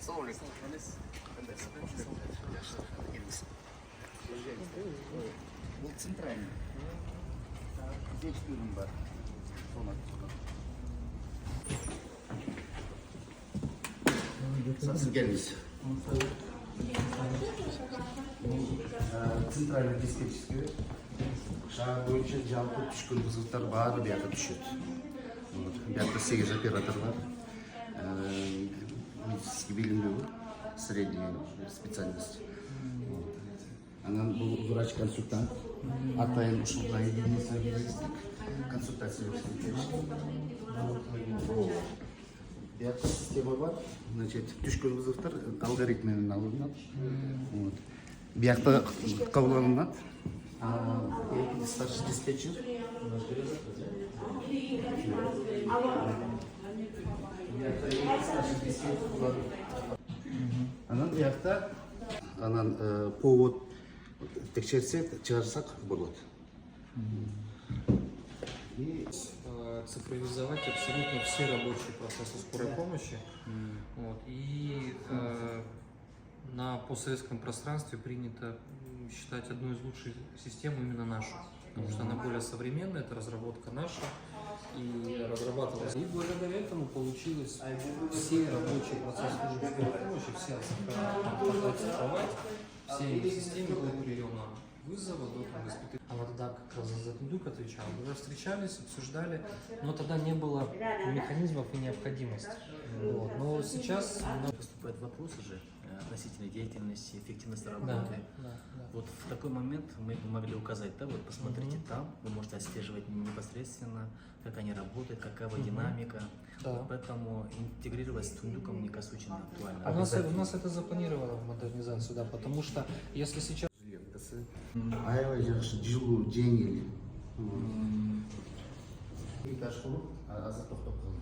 Ассалаумалейкум. Бұл центральный. Здесь бөлім бар. Сіз келіңіз. Центральный диспетчерский шағыр бойынша жалпы түшкін бұзықтар бары бияқы түшеді. Бияқы 8 оператор бар. Медицинский билімдеу, средний специальность. Анан бұл врач-консультант. Атайын ұшылға единица консультация бияқы система бар. Түшкін бұзықтар алгоритммен алынады. Бияқта қабылданады. Старший диспетчер. Анан бияқта повод текшерсек, чыгарсак болады. Цифровизовать абсолютно все рабочие процессы скорой помощи. И на постсоветском пространстве принято считать одной из лучших систем именно нашу. Потому что она более современная, это разработка наша. И разрабатывалась. И благодаря этому получилось все рабочие процессы службы скорой помощи, все оцифровать, все системы от приема вызова до госпиталя. Она тогда как раз за этот дух отвечала. Мы встречались, обсуждали, но тогда не было механизмов и необходимости. Но сейчас поступают вопросы же относительно деятельности, эффективности работы. Вот в такой момент мы могли указать, да, вот посмотрите там, вы можете отслеживать непосредственно, как они работают, какова динамика. Вот поэтому интегрировать с Тундуком-Никасучин актуально. У нас это запланировано в модернизацию, да, потому что если сейчас... Аябай жақсы, жылу, жеңіл. Этаж құрып, азыр тоқтап қалды.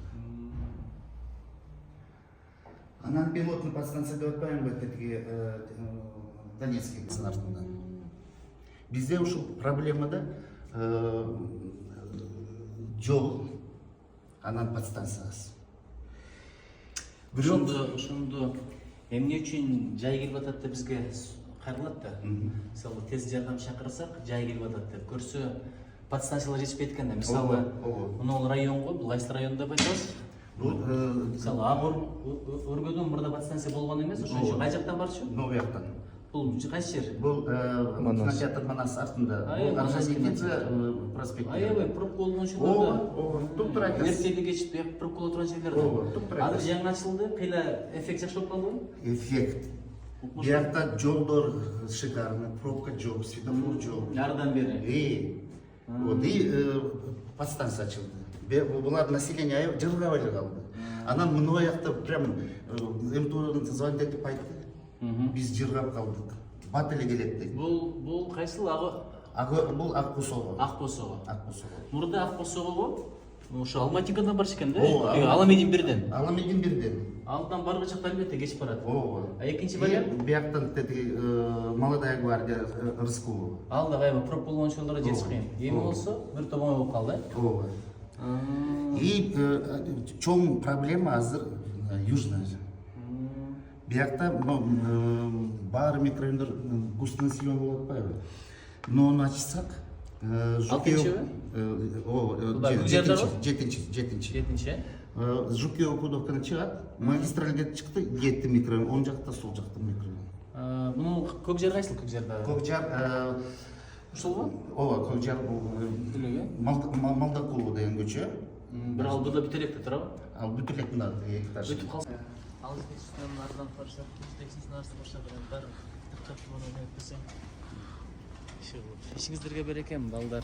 Анан пилотный подстанцияда өтпайын бі Донецкий артынан. Бізде ушул проблемада жол, анан подстанциясы. Ошондо эмне үчүн жай келип атат деп бизге кайрылат да. Мисалы тез жардам чакырсак жай келип атат деп көрсө подстанциялар жетишпейт экен да. Мисалы мына районго, бул Айсыл районунда деп айтабыз. Мисалы Агор өргөдөн мурда подстанция болгон эмес, ошон үчүн кай жактан барчу? Новый жактан. Бул кайсы жер? Бул кинотеатр Манас артында. Бул Аржазиница проспекти. Аябай пробка болгон учурларда. Туптур айтасыз. Меркеде кечип, бияк пробка отурган жерлерде. Азыр жаңы ачылды, кыйла эффект жакшы болуп калдыбы? Эффект. Биякта жолдор шикарный, пробка жок, светофор жок. Жардан бери. Вот и подстанция ачылды. Булар население жылгабай калды. Анан мына жакта прям МТО звонить этип айтты. Биз жыргап калдык. Бат эле келет дейт. Бул кайсыл Бул Акбосого. Акбосого. Мурда Акбосого го? Ошо Алматикадан барчу экен да? Аламедин бирден. Аламедин бирден. Алдан баргычак албетте кечип барат. А экинчи вариант? Бияктан Молодая гвардия Рыскулова. Ал да кайбы проп болгон учурларга жетиш кыйын. Эми болсо бир топ оңой болуп калды. И чоң проблема азыр южная. Биякта баары микрорайондар густо населен болуп атпайбы. Но оны ачсак, жетинчи. Жукеево Кудовкадан чыгат, магистральге чыкты, 7 микрорайон, оң жакта, сол жакта микрорайон. Мунун көк жер кайсыл көк жерде? Көк жер ушулбу? Ооба, көк жер Малдакулова деген көчө. Бир ал буда бүтеректе турабы? Ал бүтерек мына 2 этаж. Өтүп калса. Ал үстүнөн нардан барса, тексин нарсы баштап баары тыктап туруп өтпөсөң. Ишиңиздерге берекем, балдар.